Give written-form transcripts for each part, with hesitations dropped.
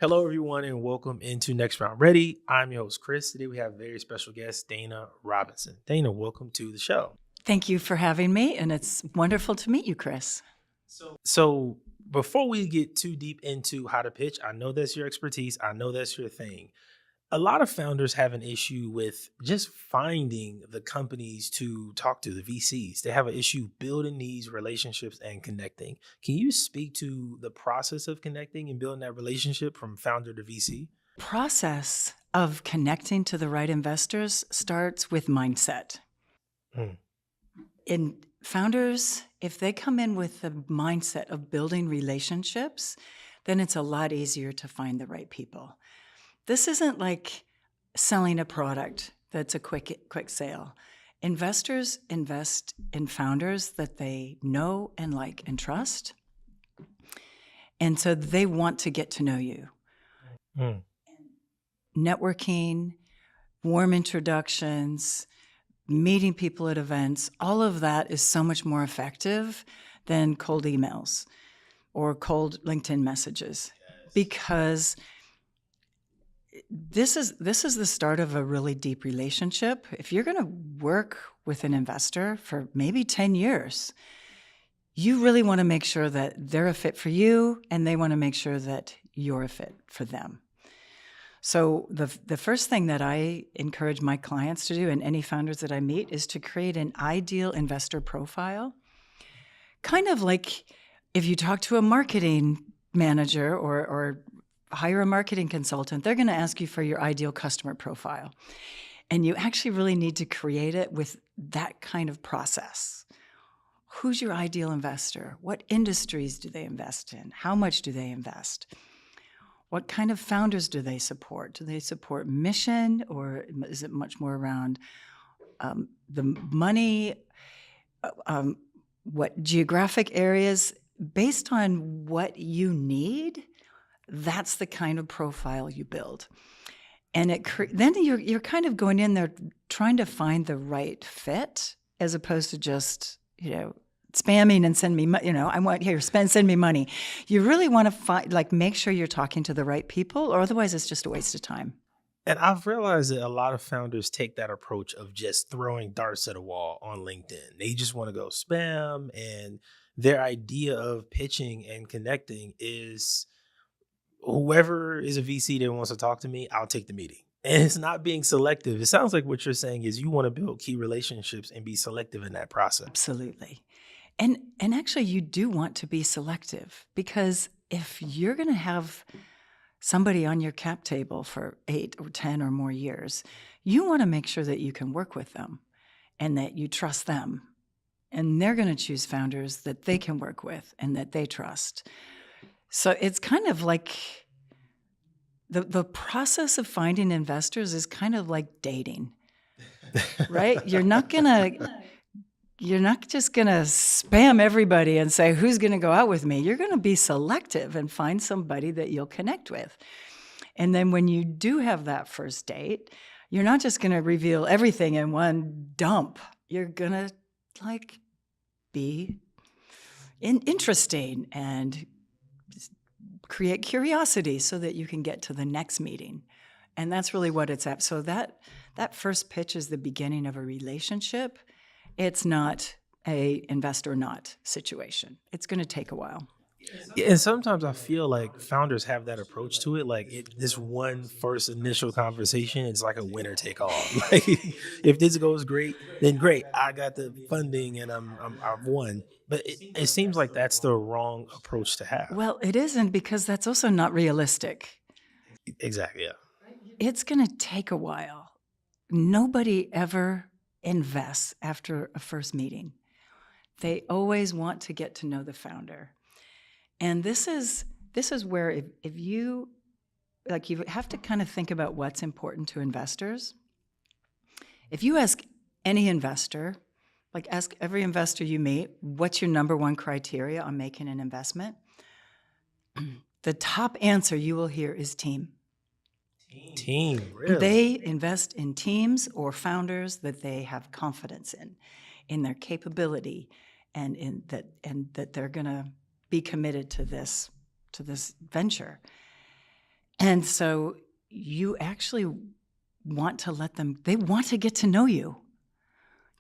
Hello, everyone, and welcome into Next Round Ready. I'm your host, Chris. Today we have a very special guest, Dana Robinson. Dana, welcome to the show. Thank you for having me, and it's wonderful to meet you, Chris. So, before we get too deep into how to pitch, I know that's your expertise. I know that's your thing. A lot of founders have an issue with just finding the companies to talk to, the VCs. They have an issue building these relationships and connecting. Can you speak to the process of connecting and building that relationship from founder to VC? Process of connecting to the right investors starts with mindset. Hmm. In founders, if they come in with the mindset of building relationships, then it's a lot easier to find the right people. This isn't like selling a product that's a quick sale. Investors invest in founders that they know and like and trust. And so they want to get to know you. Hmm. Networking, warm introductions, meeting people at events, all of that is so much more effective than cold emails or cold LinkedIn messages, because this is the start of a really deep relationship. If you're going to work with an investor for maybe 10 years, you really want to make sure that they're a fit for you, and they want to make sure that you're a fit for them. So the first thing that I encourage my clients to do, and any founders that I meet, is to create an ideal investor profile. Kind of like if you talk to a marketing manager or hire a marketing consultant, they're going to ask you for your ideal customer profile. And you actually really need to create it with that kind of process. Who's your ideal investor? What industries do they invest in? How much do they invest? What kind of founders do they support? Do they support mission, or is it much more around the money? What geographic areas? Based on what you need, that's the kind of profile you build. And then you're kind of going in there trying to find the right fit, as opposed to just, spamming and send me, I want here, send me money. You really want to make sure you're talking to the right people, or otherwise it's just a waste of time. And I've realized that a lot of founders take that approach of just throwing darts at a wall on LinkedIn. They just want to go spam, and their idea of pitching and connecting is whoever is a VC that wants to talk to me, I'll take the meeting. And it's not being selective. It sounds like what you're saying is you want to build key relationships and be selective in that process. Absolutely. And actually, you do want to be selective, because if you're going to have somebody on your cap table for 8 or 10 or more years, you want to make sure that you can work with them and that you trust them. And they're going to choose founders that they can work with and that they trust. So it's kind of like the process of finding investors is kind of like dating, right? You're not just going to spam everybody and say, who's going to go out with me? You're going to be selective and find somebody that you'll connect with. And then when you do have that first date, you're not just going to reveal everything in one dump. You're going to be interesting and create curiosity so that you can get to the next meeting. And that's really what it's at. So that first pitch is the beginning of a relationship. It's not a invest or not situation. It's going to take a while. Yeah, and sometimes I feel like founders have that approach to it. This one first initial conversation, it's like a winner take all. Like if this goes great, then great. I got the funding and I've won. But it seems like that's the wrong approach to have. Well, it isn't, because that's also not realistic. Exactly. Yeah. It's going to take a while. Nobody ever invests after a first meeting. They always want to get to know the founder. And this is where if you you have to kind of think about what's important to investors. If you ask any investor, ask every investor you meet, what's your number one criteria on making an investment? The top answer you will hear is team. Team, really? They invest in teams or founders that they have confidence in their capability, and that they're going to be committed to this venture. And so you actually want to let them, they want to get to know you.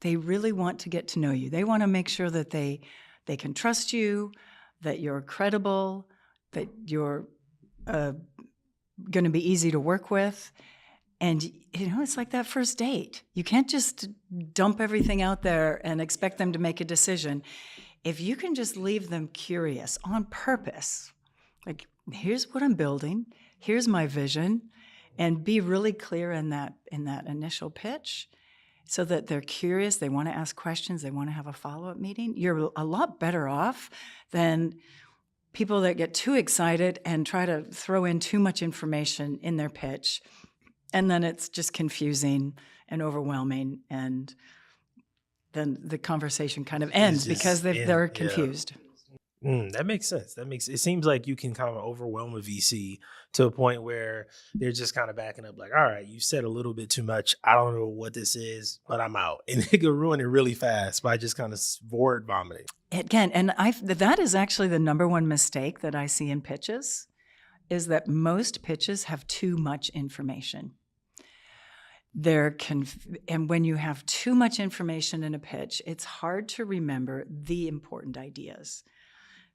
They really want to get to know you. They want to make sure that they can trust you, that you're credible, that you're going to be easy to work with. And, it's like that first date. You can't just dump everything out there and expect them to make a decision. If you can just leave them curious on purpose, like, here's what I'm building, here's my vision, and be really clear in that initial pitch so that they're curious, they want to ask questions, they want to have a follow-up meeting, you're a lot better off than people that get too excited and try to throw in too much information in their pitch. And then it's just confusing and overwhelming, and then the conversation kind of ends because they're confused. That makes sense. It seems like you can kind of overwhelm a VC to a point where they're just kind of backing up, like, all right, you said a little bit too much. I don't know what this is, but I'm out. And they could ruin it really fast by just kind of word vomiting. Again, and that is actually the number one mistake that I see in pitches, is that most pitches have too much information. And when you have too much information in a pitch, it's hard to remember the important ideas.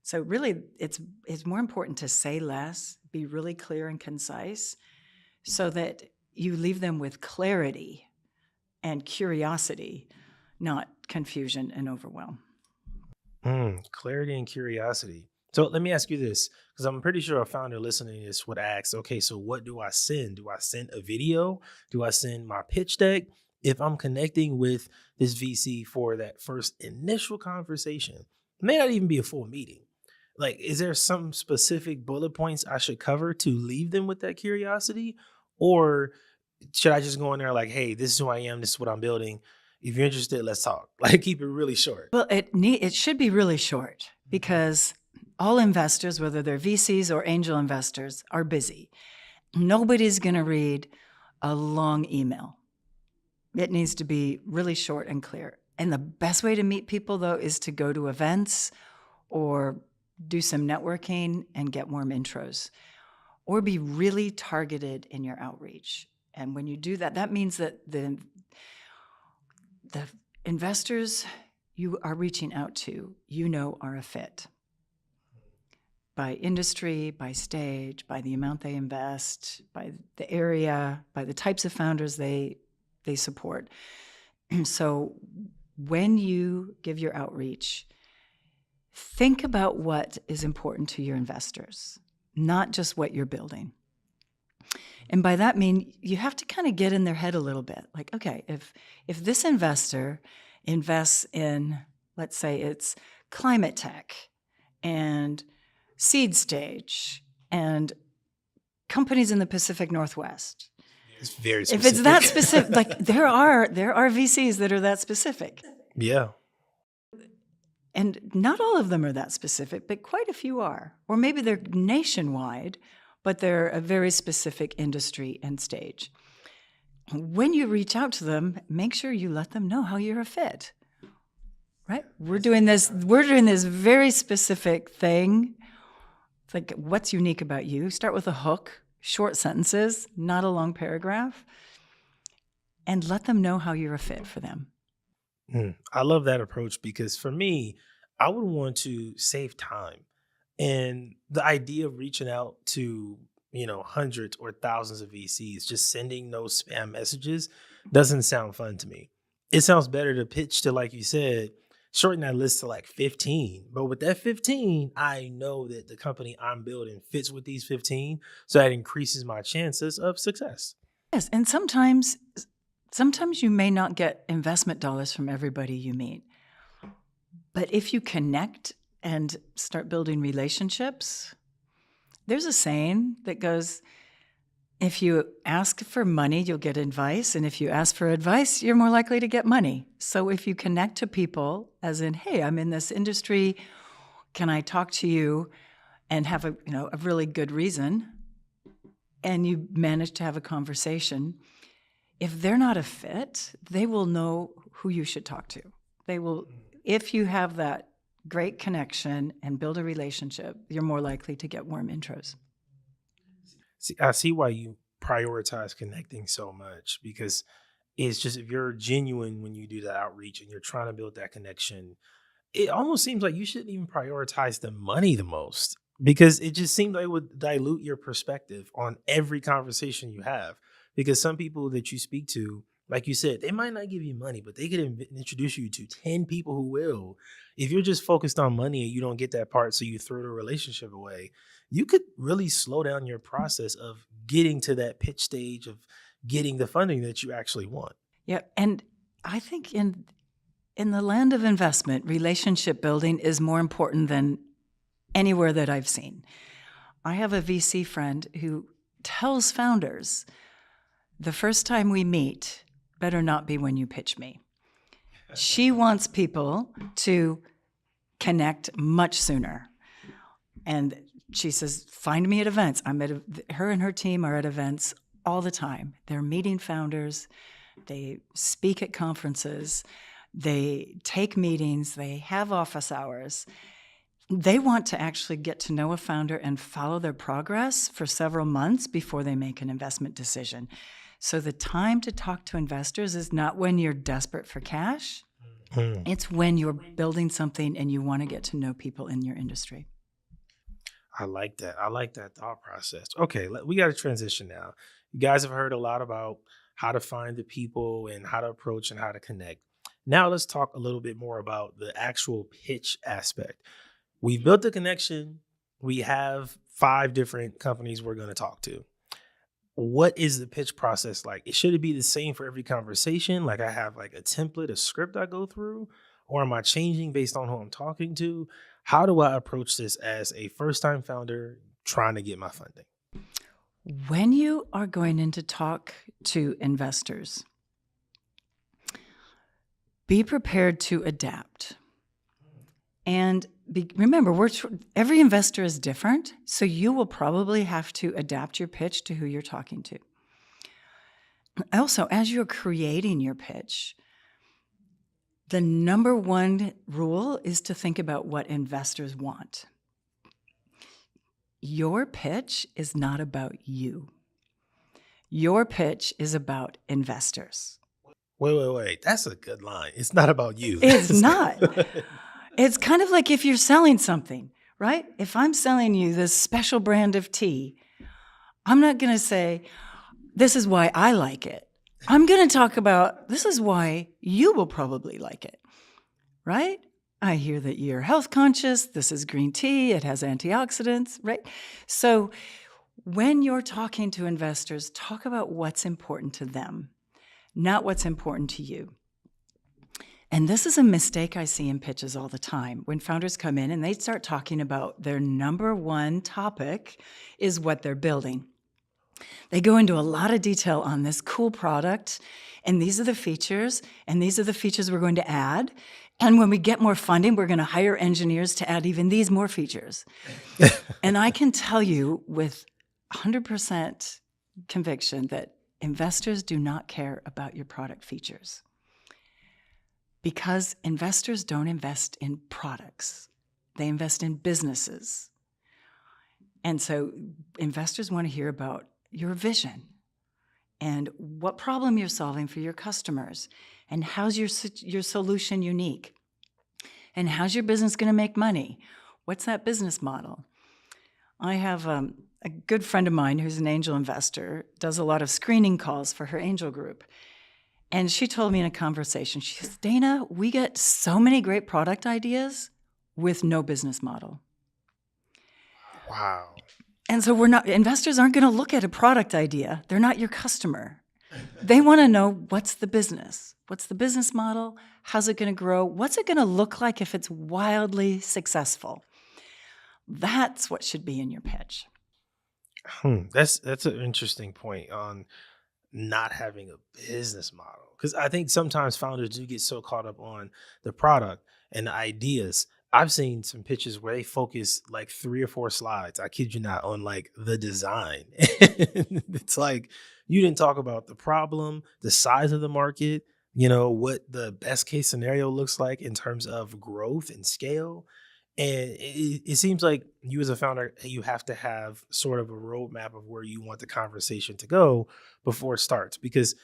So really, it's more important to say less, be really clear and concise, so that you leave them with clarity and curiosity, not confusion and overwhelm. Clarity and curiosity. So let me ask you this, because I'm pretty sure a founder listening to this would ask, okay, so what do I send? Do I send a video? Do I send my pitch deck? If I'm connecting with this VC for that first initial conversation, it may not even be a full meeting. Like, is there some specific bullet points I should cover to leave them with that curiosity? Or should I just go in there like, hey, this is who I am, this is what I'm building. If you're interested, let's talk. Like, keep it really short. Well, it should be really short, because all investors, whether they're VCs or angel investors, are busy. Nobody's going to read a long email. It needs to be really short and clear. And the best way to meet people, though, is to go to events or do some networking and get warm intros, or be really targeted in your outreach. And when you do that, that means that the investors you are reaching out to, are a fit. By industry, by stage, by the amount they invest, by the area, by the types of founders they support. So when you give your outreach, think about what is important to your investors, not just what you're building. And by that mean, you have to kind of get in their head a little bit. Like, okay, if this investor invests in, let's say it's climate tech and seed stage and companies in the Pacific Northwest. It's very specific. If it's that specific, like there are VCs that are that specific. Yeah. And not all of them are that specific, but quite a few are. Or maybe they're nationwide, but they're a very specific industry and stage. When you reach out to them, make sure you let them know how you're a fit. Right? We're doing this very specific thing. It's like, what's unique about you? Start with a hook, short sentences, not a long paragraph, and let them know how you're a fit for them. I love that approach, because for me, I would want to save time. And the idea of reaching out to, hundreds or thousands of VCs, just sending those spam messages doesn't sound fun to me. It sounds better to pitch to, like you said, shorten that list to like 15. But with that 15, I know that the company I'm building fits with these 15. So that increases my chances of success. Yes. And sometimes you may not get investment dollars from everybody you meet. But if you connect and start building relationships, there's a saying that goes, if you ask for money, you'll get advice. And if you ask for advice, you're more likely to get money. So if you connect to people, as in, hey, I'm in this industry, can I talk to you, and have a really good reason, and you manage to have a conversation, if they're not a fit, they will know who you should talk to. They will, if you have that great connection and build a relationship, you're more likely to get warm intros. See, I see why you prioritize connecting so much because it's just if you're genuine when you do the outreach and you're trying to build that connection, it almost seems like you shouldn't even prioritize the money the most because it just seems like it would dilute your perspective on every conversation you have. Because some people that you speak to, like you said, they might not give you money, but they could introduce you to 10 people who will. If you're just focused on money and you don't get that part, so you throw the relationship away, you could really slow down your process of getting to that pitch stage of getting the funding that you actually want. Yeah, and I think in the land of investment, relationship building is more important than anywhere that I've seen. I have a VC friend who tells founders, the first time we meet better not be when you pitch me. She wants people to connect much sooner. And she says, find me at events. Her and her team are at events all the time. They're meeting founders. They speak at conferences. They take meetings. They have office hours. They want to actually get to know a founder and follow their progress for several months before they make an investment decision. So the time to talk to investors is not when you're desperate for cash. Mm. It's when you're building something and you want to get to know people in your industry. I like that. I like that thought process. Okay, we got to transition now. You guys have heard a lot about how to find the people and how to approach and how to connect. Now let's talk a little bit more about the actual pitch aspect. We've built the connection. We have 5 different companies we're going to talk to. What is the pitch process like? Should it be the same for every conversation? Like I have like a template, a script I go through, or am I changing based on who I'm talking to? How do I approach this as a first-time founder trying to get my funding? When you are going in to talk to investors, be prepared to adapt. And remember, every investor is different, so you will probably have to adapt your pitch to who you're talking to. Also, as you're creating your pitch, the number one rule is to think about what investors want. Your pitch is not about you. Your pitch is about investors. Wait. That's a good line. It's not about you. It's not. It's kind of like if you're selling something, right? If I'm selling you this special brand of tea, I'm not going to say, this is why I like it. I'm going to talk about, this is why you will probably like it, right? I hear that you're health conscious. This is green tea. It has antioxidants, right? So when you're talking to investors, talk about what's important to them, not what's important to you. And this is a mistake I see in pitches all the time. When founders come in and they start talking about their number one topic is what they're building. They go into a lot of detail on this cool product, and these are the features, and these are the features we're going to add. And when we get more funding, we're going to hire engineers to add even these more features. And I can tell you with 100% conviction that investors do not care about your product features. Because investors don't invest in products. They invest in businesses. And so investors want to hear about your vision and what problem you're solving for your customers and how's your solution unique and how's your business going to make money? What's that business model? I have a good friend of mine who's an angel investor, does a lot of screening calls for her angel group. And she told me in a conversation, she says, Dana, we get so many great product ideas with no business model. Wow. And so investors aren't going to look at a product idea. They're not your customer. They want to know what's the business? What's the business model? How's it going to grow? What's it going to look like if it's wildly successful? That's what should be in your pitch. That's an interesting point on not having a business model. Because I think sometimes founders do get so caught up on the product and the ideas. I've seen some pitches where they focus like 3 or 4 slides, I kid you not, on like the design. It's like you didn't talk about the problem, the size of the market, what the best case scenario looks like in terms of growth and scale. And it seems like you as a founder, you have to have sort of a roadmap of where you want the conversation to go before it starts, because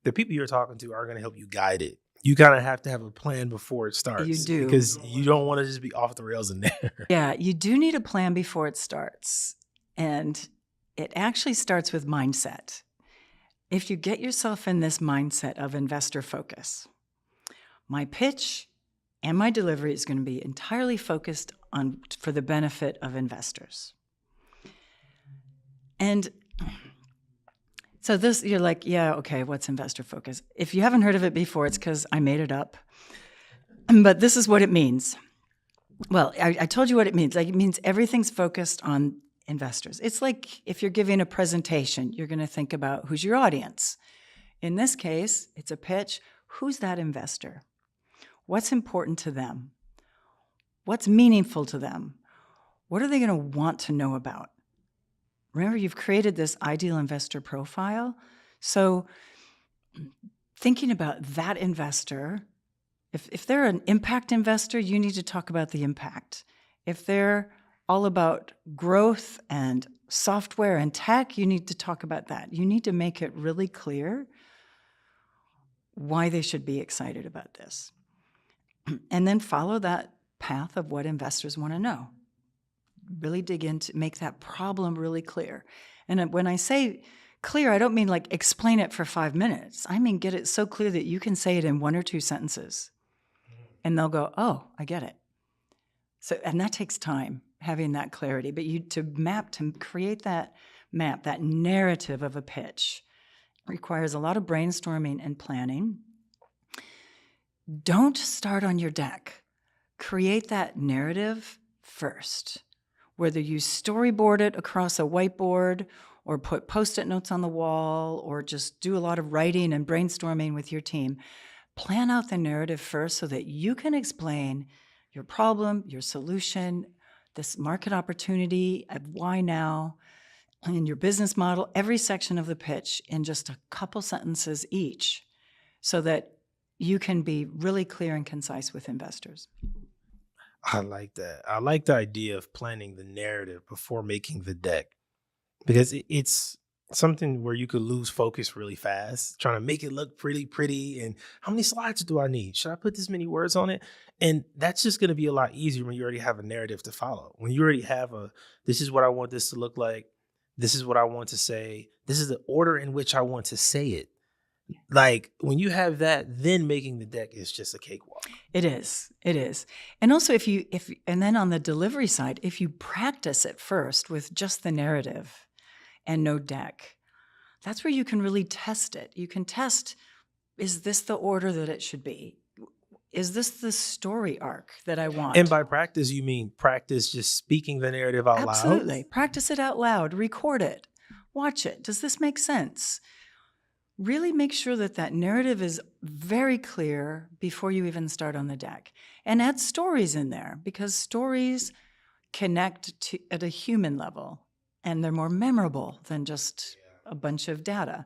the people you're talking to are going to help you guide it. You kind of have to have a plan before it You starts do. because you don't want to just be off the rails in there. Yeah, you do need a plan before it starts. And it actually starts with mindset. If you get yourself in this mindset of investor focus, my pitch and my delivery is going to be entirely focused on for the benefit of investors. And so this, you're like, yeah, okay, what's investor focus? If you haven't heard of it before, it's because I made it up. But this is what it means. Well, I told you what it means. Like, it means everything's focused on investors. It's like if you're giving a presentation, you're going to think about who's your audience. In this case, it's a pitch. Who's that investor? What's important to them? What's meaningful to them? What are they going to want to know about? Remember, you've created this ideal investor profile. So thinking about that investor, if they're an impact investor, you need to talk about the impact. If they're all about growth and software and tech, you need to talk about that. You need to make it really clear why they should be excited about this. And then follow that path of what investors want to know. Really dig into, make that problem really clear. And when I say clear, I don't mean like explain it for 5 minutes. I mean, get it so clear that you can say it in 1 or 2 sentences. And they'll go, oh, I get it. So, and that takes time, having that clarity. But to create that map, that narrative of a pitch, requires a lot of brainstorming and planning. Don't start on your deck. Create that narrative first. Whether you storyboard it across a whiteboard or put Post-it notes on the wall or just do a lot of writing and brainstorming with your team, plan out the narrative first so that you can explain your problem, your solution, this market opportunity, why now, and your business model, every section of the pitch in just a couple sentences each, so that you can be really clear and concise with investors. I like that. I like the idea of planning the narrative before making the deck, because it's something where you could lose focus really fast trying to make it look pretty. And how many slides do I need? Should I put this many words on it? And that's just going to be a lot easier when you already have a narrative to follow. When you already have this is what I want this to look like. This is what I want to say. This is the order in which I want to say it. Like when you have that, then making the deck is just a cakewalk. It is. And also and then on the delivery side, if you practice it first with just the narrative and no deck, that's where you can really test it. You can test, is this the order that it should be? Is this the story arc that I want? And by practice, you mean practice just speaking the narrative out loud? Absolutely. Practice it out loud, record it, watch it. Does this make sense? Really make sure that narrative is very clear before you even start on the deck. And add stories in there, because stories connect at a human level, and they're more memorable than just a bunch of data.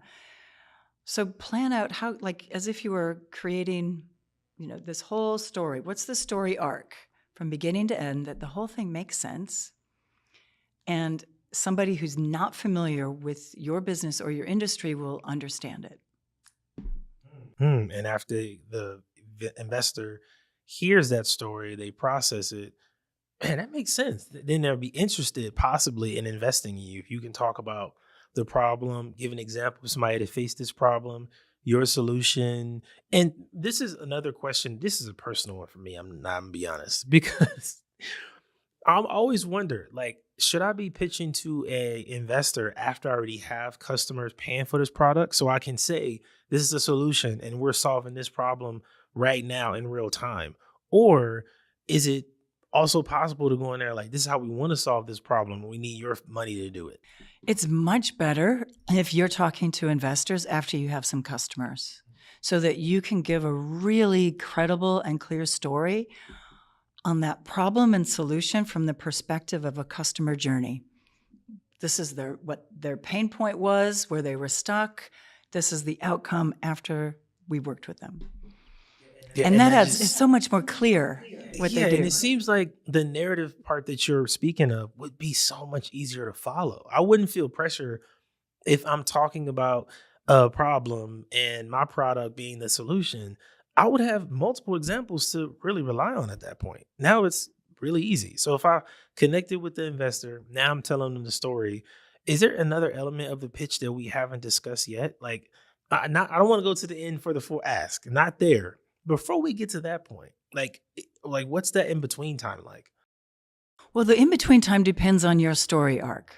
So plan out how, like as if you were creating, this whole story. What's the story arc from beginning to end, that the whole thing makes sense, and somebody who's not familiar with your business or your industry will understand it. And after the investor hears that story, they process it. Man, that makes sense. Then they'll be interested possibly in investing in you. If you can talk about the problem, give an example of somebody that faced this problem, your solution. And this is another question. This is a personal one for me. I'm not gonna be honest, because I'm always wonder, like, should I be pitching to a investor after I already have customers paying for this product, so I can say this is a solution and we're solving this problem right now in real time? Or is it also possible to go in there like, this is how we want to solve this problem, we need your money to do it? It's much better if you're talking to investors after you have some customers, so that you can give a really credible and clear story on that problem and solution from the perspective of a customer journey. This is what their pain point was, where they were stuck. This is the outcome after we worked with them. Yeah, And and that that adds it's just so much more clear what they yeah, and do. it seems like the narrative part that you're speaking of would be so much easier to follow. I wouldn't feel pressure if I'm talking about a problem and my product being the solution. I would have multiple examples to really rely on at that point. Now it's really easy. So if I connected with the investor, now I'm telling them the story. Is there another element of the pitch that we haven't discussed yet? Like, I don't want to go to the end for the full ask. Not there. Before we get to that point, like what's that in between time like? Well, the in-between time depends on your story arc,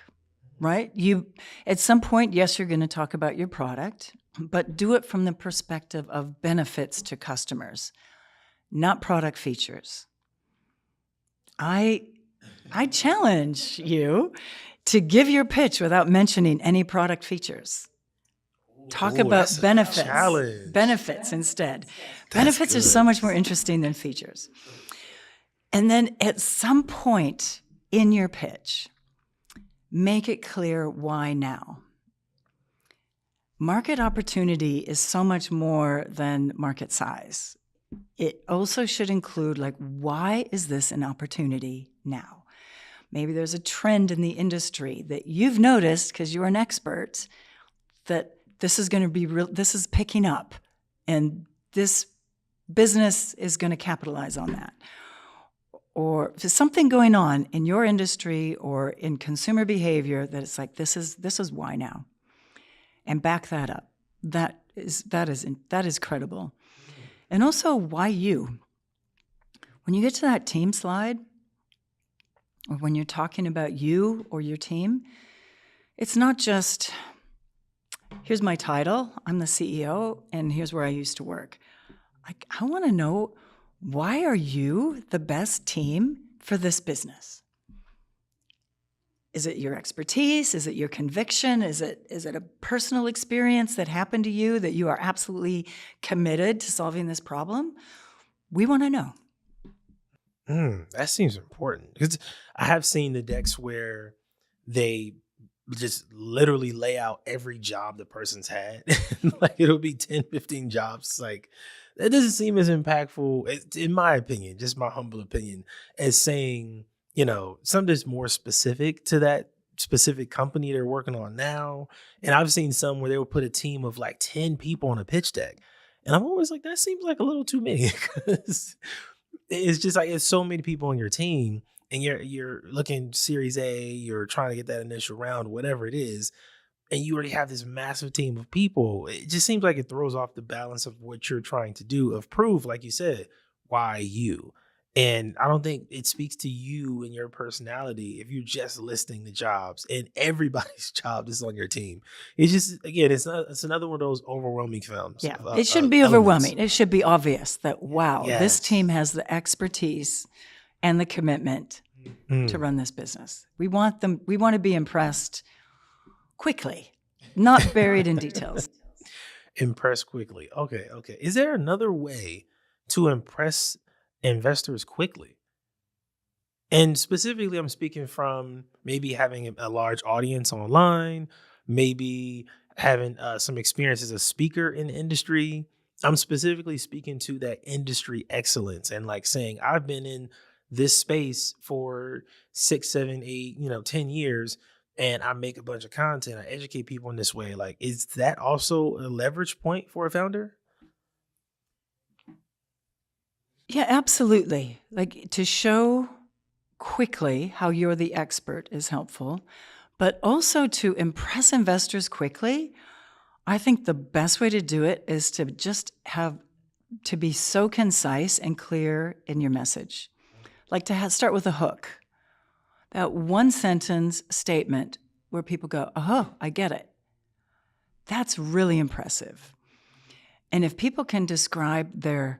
right? You at some point, yes, you're gonna talk about your product, but do it from the perspective of benefits to customers, not product features. I I challenge you to give your pitch without mentioning any product features. Talk Oh, that's about a benefits. challenge. Benefits instead. That's Benefits are so good. much more interesting than features. And then at some point in your pitch, make it clear why now. Market opportunity is so much more than market size. It also should include, like, why is this an opportunity now? Maybe there's a trend in the industry that you've noticed because you're an expert that this is going to be real, this is picking up, and this business is going to capitalize on that. Or if there's something going on in your industry or in consumer behavior that it's like, this is why now. And back that up. That is credible. And also, why you? When you get to that team slide, or when you're talking about you or your team, it's not just, here's my title, I'm the CEO, and here's where I used to work. I want to know, why are you the best team for this business? Is it your expertise? Is it your conviction? Is it a personal experience that happened to you that you are absolutely committed to solving this problem? We want to know. That seems important because I have seen the decks where they just literally lay out every job the person's had. Like it'll be 10, 15 jobs. Like that doesn't seem as impactful, in my opinion, just my humble opinion, as saying, something that's more specific to that specific company they're working on now. And I've seen some where they would put a team of like 10 people on a pitch deck. And I'm always like, that seems like a little too many because it's just like it's so many people on your team and you're looking series A, you're trying to get that initial round, whatever it is, and you already have this massive team of people. It just seems like it throws off the balance of what you're trying to do, of prove, like you said, why you. And I don't think it speaks to you and your personality if you're just listing the jobs and everybody's job is on your team. It's just, again, it's another one of those overwhelming films, Yeah, it shouldn't be elements. overwhelming. It should be obvious that, wow, this team Yes. has the expertise and the commitment to Mm. run this business. We want to be impressed quickly, not buried in details. Impress quickly. Okay, okay. Is there another way to impress investors quickly? And specifically, I'm speaking from maybe having a large audience online, maybe having some experience as a speaker in the industry. I'm specifically speaking to that industry excellence and like saying, I've been in this space for 6, 7, 8, 10 years, and I make a bunch of content. I educate people in this way. Like, is that also a leverage point for a founder? Yeah, absolutely. Like, to show quickly how you're the expert is helpful, but also to impress investors quickly. I think the best way to do it is to just to be so concise and clear in your message. Like to start with a hook, that one sentence statement where people go, oh, I get it. That's really impressive. And if people can describe the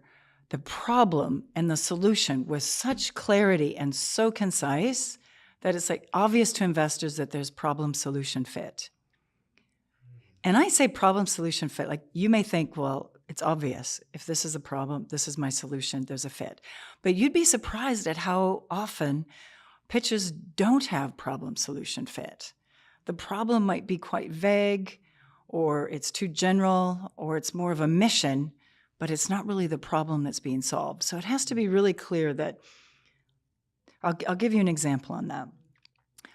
problem and the solution with such clarity and so concise that it's like obvious to investors that there's problem solution fit. And I say problem solution fit, like you may think, well, it's obvious. If this is a problem, this is my solution, there's a fit. But you'd be surprised at how often pitches don't have problem solution fit. The problem might be quite vague, or it's too general, or it's more of a mission, but it's not really the problem that's being solved. So it has to be really clear that I'll give you an example on that.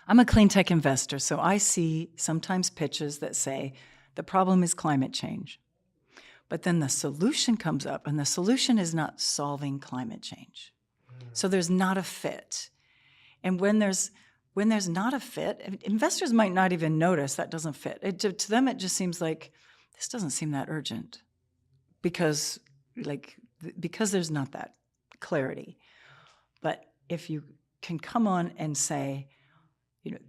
I'm a clean tech investor, so I see sometimes pitches that say the problem is climate change. But then the solution comes up, and the solution is not solving climate change. So there's not a fit. And when there's not a fit, investors might not even notice that doesn't fit. To them, it just seems like this doesn't seem that urgent because there's not that clarity. But if you can come on and say, you know,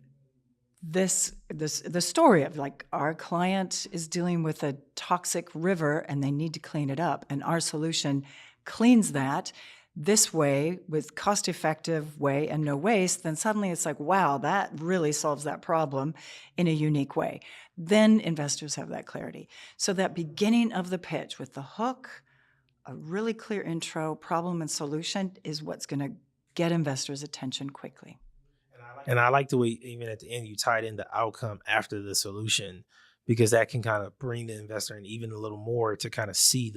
the story of like our client is dealing with a toxic river and they need to clean it up, and our solution cleans that this way with cost-effective way and no waste, then suddenly it's like, wow, that really solves that problem in a unique way. Then investors have that clarity. So that beginning of the pitch with the hook, a really clear intro, problem and solution is what's going to get investors' attention quickly. And I like the way even at the end you tied in the outcome after the solution, because that can kind of bring the investor in even a little more to kind of see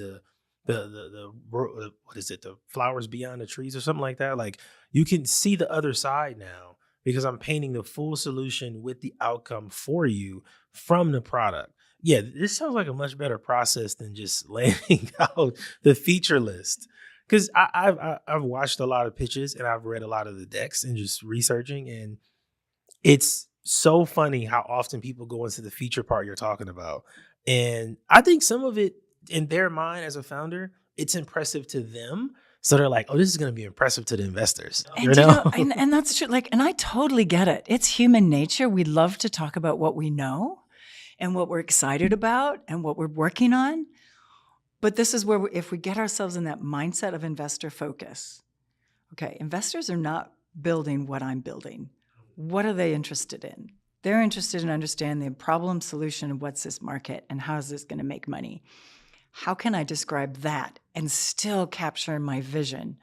what is it, the flowers beyond the trees or something like that. Like you can see the other side now because I'm painting the full solution with the outcome for you from the product. Yeah, this sounds like a much better process than just laying out the feature list. Because I've watched a lot of pitches and I've read a lot of the decks and just researching, and it's so funny how often people go into the feature part you're talking about. And I think some of it in their mind as a founder, it's impressive to them. So they're like, oh, this is going to be impressive to the investors. And you know, and that's true. Like, and I totally get it. It's human nature. We love to talk about what we know and what we're excited about and what we're working on. But this is where if we get ourselves in that mindset of investor focus, okay, investors are not building what I'm building. What are they interested in? They're interested in understanding the problem, solution, and what's this market and how is this going to make money? How can I describe that and still capture my vision?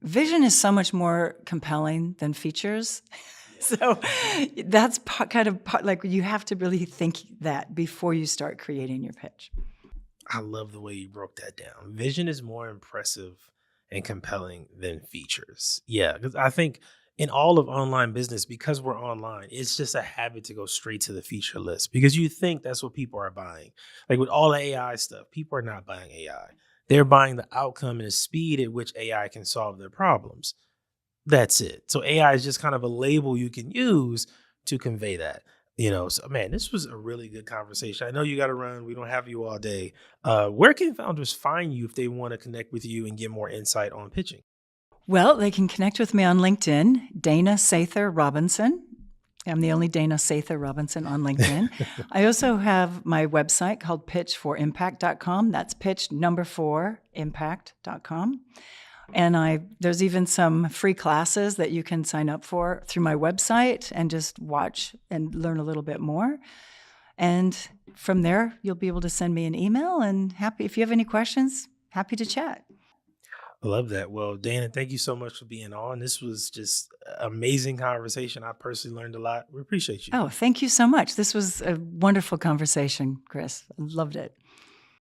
Vision is so much more compelling than features. So that's like you have to really think that before you start creating your pitch. I love the way you broke that down. Vision is more impressive and compelling than features. Yeah, because I think in all of online business, because we're online, it's just a habit to go straight to the feature list because you think that's what people are buying. Like with all the AI stuff, people are not buying AI. They're buying the outcome and the speed at which AI can solve their problems. That's it. So AI is just kind of a label you can use to convey that. So man, this was a really good conversation. I know you got to run. We don't have you all day. Where can founders find you if they want to connect with you and get more insight on pitching? Well, they can connect with me on LinkedIn, Dana Sather Robinson. I'm the only Dana Sather Robinson on LinkedIn. I also have my website called pitch4impact.com. That's pitch4impact.com. And there's even some free classes that you can sign up for through my website and just watch and learn a little bit more. And from there, you'll be able to send me an email, and if you have any questions, happy to chat. I love that. Well, Dana, thank you so much for being on. This was just an amazing conversation. I personally learned a lot. We appreciate you. Oh, thank you so much. This was a wonderful conversation, Chris. I loved it.